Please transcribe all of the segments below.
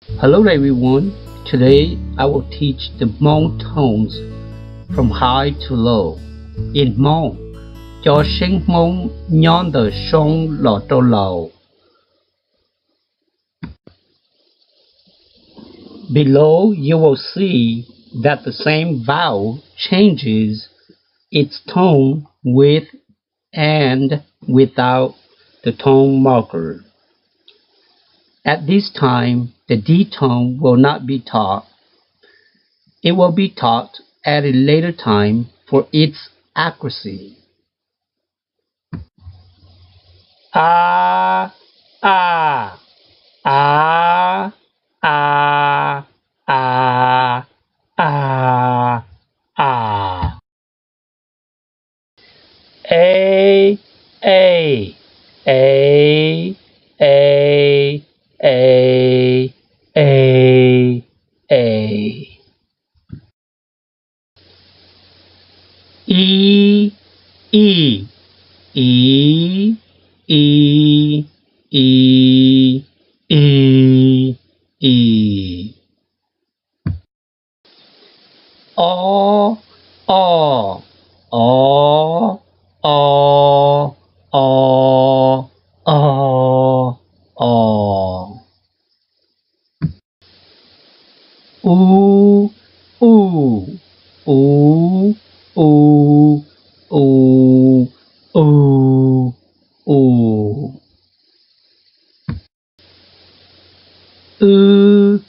Hello everyone. Today I will teach the Hmong tones from high to low. In Hmong, cho sinh Hmong nhon the song lo to low. Below you will see that the same vowel changes its tone with and without the tone marker. At this time, the D tone will not be taught. It will be taught at a later time for its accuracy. Ah, ah, ah, ah, ah, ah, ah. A, a, a, a, a, a, a. E, E, E, E, E, E, E. O, O, O, O, O, O, O. U, U, U, U, U, U, U. U,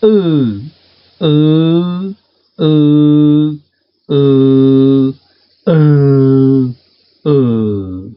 U, U, U, U, U, U.